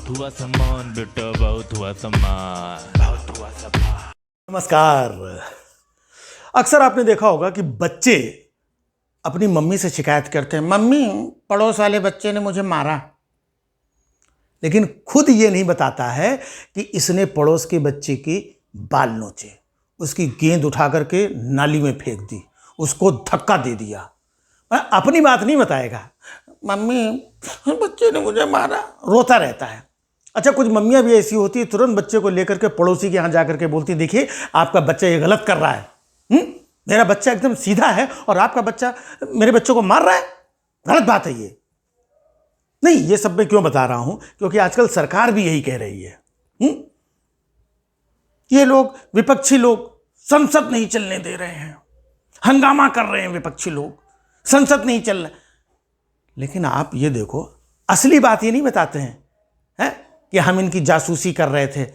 बहुत हुआ सम्मान बेटा, बहुत हुआ सम्मान, बहुत हुआ सम्मान। नमस्कार। अक्सर आपने देखा होगा कि बच्चे अपनी मम्मी से शिकायत करते हैं, मम्मी पड़ोस वाले बच्चे ने मुझे मारा, लेकिन खुद ये नहीं बताता है कि इसने पड़ोस के बच्चे की बाल नोचे, उसकी गेंद उठा करके नाली में फेंक दी, उसको धक्का दे दिया। अपनी बात नहीं बताएगा, मम्मी बच्चे ने मुझे मारा, रोता रहता है। अच्छा, कुछ मम्मियाँ भी ऐसी होती है, तुरंत बच्चे को लेकर के पड़ोसी के यहाँ जाकर के बोलती, देखिए आपका बच्चा ये गलत कर रहा है, मेरा बच्चा एकदम सीधा है और आपका बच्चा मेरे बच्चों को मार रहा है, गलत बात है ये। नहीं, ये सब मैं क्यों बता रहा हूं, क्योंकि आजकल सरकार भी यही कह रही है। ये लोग, विपक्षी लोग संसद नहीं चलने दे रहे हैं, हंगामा कर रहे हैं विपक्षी लोग, संसद नहीं चल रहा। लेकिन आप ये देखो, असली बात ये नहीं बताते हैं कि हम इनकी जासूसी कर रहे थे,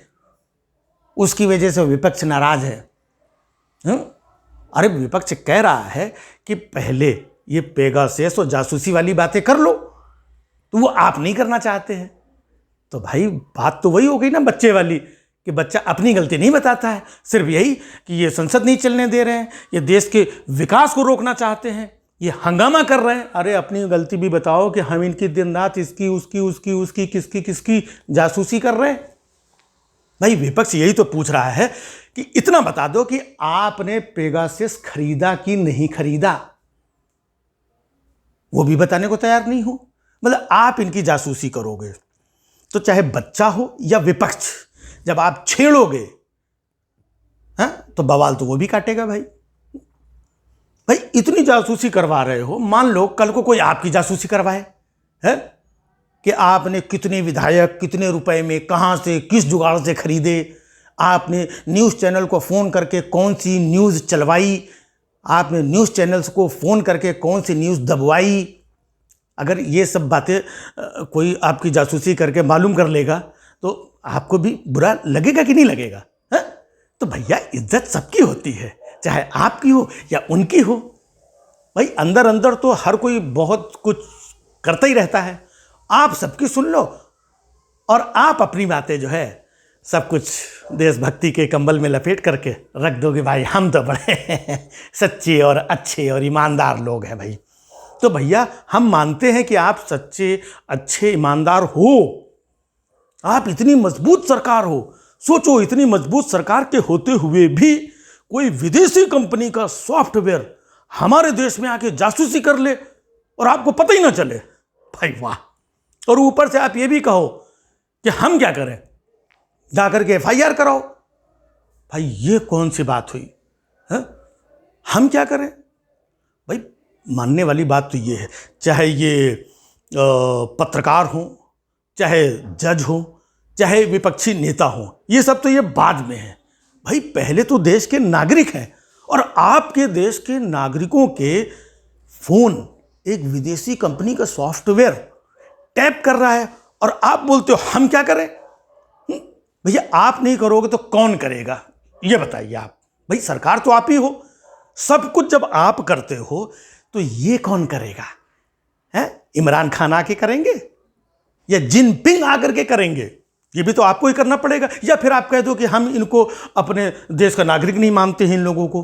उसकी वजह से विपक्ष नाराज है। अरे विपक्ष कह रहा है कि पहले ये पेगासस और जासूसी वाली बातें कर लो, तो वो आप नहीं करना चाहते हैं। तो भाई बात तो वही हो गई ना बच्चे वाली, कि बच्चा अपनी गलती नहीं बताता है, सिर्फ यही कि ये संसद नहीं चलने दे रहे हैं, ये देश के विकास को रोकना चाहते हैं, ये हंगामा कर रहे हैं। अरे अपनी गलती भी बताओ कि हम इनकी दिन रात इसकी उसकी उसकी उसकी किसकी किसकी जासूसी कर रहे हैं। भाई विपक्ष यही तो पूछ रहा है कि इतना बता दो कि आपने पेगासस खरीदा कि नहीं खरीदा, वो भी बताने को तैयार नहीं हो। मतलब आप इनकी जासूसी करोगे तो चाहे बच्चा हो या विपक्ष, जब आप छेड़ोगे तो बवाल तो वो भी काटेगा। भाई इतनी जासूसी करवा रहे हो, मान लो कल को कोई आपकी जासूसी करवाए कि आपने कितने विधायक कितने रुपए में कहां से किस जुगाड़ से खरीदे, आपने न्यूज़ चैनल को फ़ोन करके कौन सी न्यूज़ चलवाई, आपने न्यूज़ चैनल्स को फ़ोन करके कौन सी न्यूज़ दबवाई। अगर ये सब बातें कोई आपकी जासूसी करके मालूम कर लेगा तो आपको भी बुरा लगेगा कि नहीं लगेगा? तो भैया इज्जत सबकी होती है, चाहे आपकी हो या उनकी हो। भाई अंदर अंदर तो हर कोई बहुत कुछ करता ही रहता है, आप सबकी सुन लो और आप अपनी बातें जो है सब कुछ देशभक्ति के कंबल में लपेट करके रख दोगे। भाई हम तो बड़े सच्चे और अच्छे और ईमानदार लोग हैं भाई। तो भैया हम मानते हैं कि आप सच्चे अच्छे ईमानदार हो, आप इतनी मजबूत सरकार हो। सोचो, इतनी मजबूत सरकार के होते हुए भी कोई विदेशी कंपनी का सॉफ्टवेयर हमारे देश में आके जासूसी कर ले और आपको पता ही ना चले। भाई वाह। और ऊपर से आप ये भी कहो कि हम क्या करें, जाकर के FIR कराओ। भाई ये कौन सी बात हुई है? हम क्या करें? भाई मानने वाली बात तो ये है, चाहे ये पत्रकार हो, चाहे जज हो, चाहे विपक्षी नेता हो, ये सब तो ये बाद में है। भाई पहले तो देश के नागरिक हैं और आपके देश के नागरिकों के फोन एक विदेशी कंपनी का सॉफ्टवेयर टैप कर रहा है और आप बोलते हो हम क्या करें? भैया आप नहीं करोगे तो कौन करेगा, ये बताइए आप। भाई सरकार तो आप ही हो, सब कुछ जब आप करते हो तो ये कौन करेगा? इमरान खान आके करेंगे या जिनपिंग आकर के करेंगे? ये भी तो आपको ही करना पड़ेगा। या फिर आप कह दो कि हम इनको अपने देश का नागरिक नहीं मानते हैं इन लोगों को।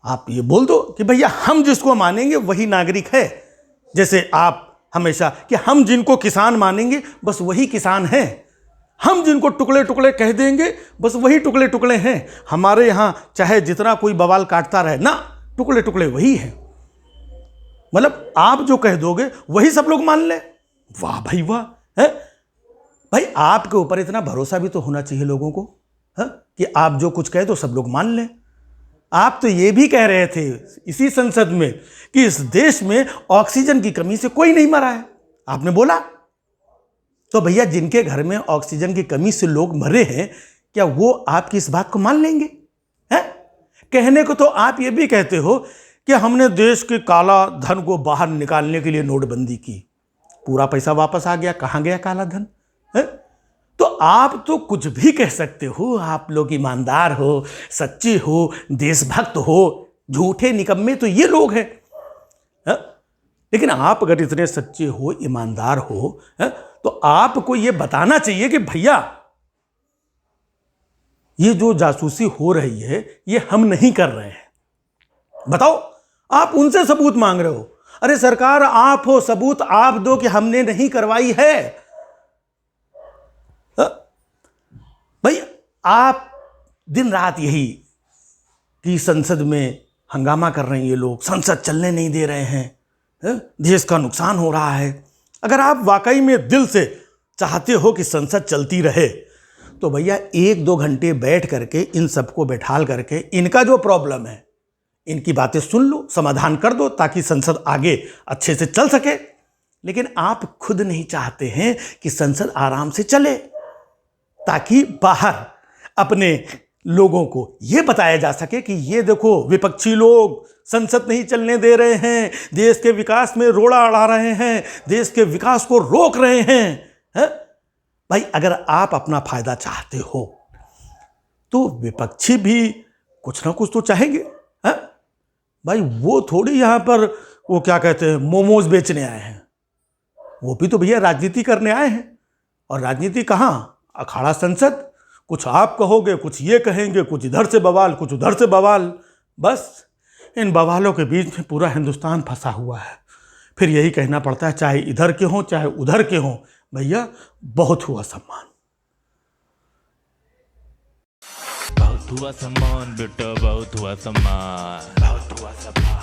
आप ये बोल दो कि भैया हम जिसको मानेंगे वही नागरिक है। जैसे आप हमेशा कि हम जिनको किसान मानेंगे बस वही किसान हैं, हम जिनको टुकड़े टुकड़े कह देंगे बस वही टुकड़े टुकड़े हैं। हमारे यहाँ चाहे जितना कोई बवाल काटता रहे ना, टुकड़े टुकड़े वही हैं। मतलब आप जो कह दोगे वही सब लोग मान ले। वाह भाई वाह। भाई आपके ऊपर इतना भरोसा भी तो होना चाहिए लोगों को कि आप जो कुछ कहे तो सब लोग मान लें। आप तो ये भी कह रहे थे इसी संसद में कि इस देश में ऑक्सीजन की कमी से कोई नहीं मरा है, आपने बोला। तो भैया जिनके घर में ऑक्सीजन की कमी से लोग मरे हैं, क्या वो आपकी इस बात को मान लेंगे? कहने को तो आप ये भी कहते हो कि हमने देश के काला धन को बाहर निकालने के लिए नोटबंदी की, पूरा पैसा वापस आ गया, कहाँ गया काला धन? तो आप तो कुछ भी कह सकते हो, आप लोग ईमानदार हो, सच्चे हो, देशभक्त हो, झूठे निकम्मे तो ये लोग हैं। लेकिन आप अगर इतने सच्चे हो, ईमानदार हो, तो आपको ये बताना चाहिए कि भैया ये जो जासूसी हो रही है ये हम नहीं कर रहे हैं। बताओ, आप उनसे सबूत मांग रहे हो। अरे सरकार, आप हो, सबूत आप दो कि हमने नहीं करवाई है। भाई आप दिन रात यही कि संसद में हंगामा कर रहे हैं ये लोग, संसद चलने नहीं दे रहे हैं, देश का नुकसान हो रहा है। अगर आप वाकई में दिल से चाहते हो कि संसद चलती रहे तो भैया 1-2 घंटे बैठ करके इन सबको बैठाल करके इनका जो प्रॉब्लम है इनकी बातें सुन लो, समाधान कर दो, ताकि संसद आगे अच्छे से चल सके। लेकिन आप खुद नहीं चाहते हैं कि संसद आराम से चले, ताकि बाहर अपने लोगों को यह बताया जा सके कि ये देखो विपक्षी लोग संसद नहीं चलने दे रहे हैं, देश के विकास में रोड़ा अड़ा रहे हैं, देश के विकास को रोक रहे हैं। भाई अगर आप अपना फायदा चाहते हो तो विपक्षी भी कुछ ना कुछ तो चाहेंगे। भाई वो थोड़ी यहां पर वो क्या कहते हैं मोमोज बेचने आए हैं, वो भी तो भैया राजनीति करने आए हैं। और राजनीति कहां? अखाड़ा संसद। कुछ आप कहोगे, कुछ ये कहेंगे, कुछ इधर से बवाल, कुछ उधर से बवाल। बस इन बवालों के बीच में पूरा हिंदुस्तान फंसा हुआ है। फिर यही कहना पड़ता है, चाहे इधर के हों चाहे उधर के हों, भैया बहुत हुआ सम्मान। बहुत हुआ सम्मान बेटा, बहुत हुआ सम्मान, बहुत हुआ सम्मान।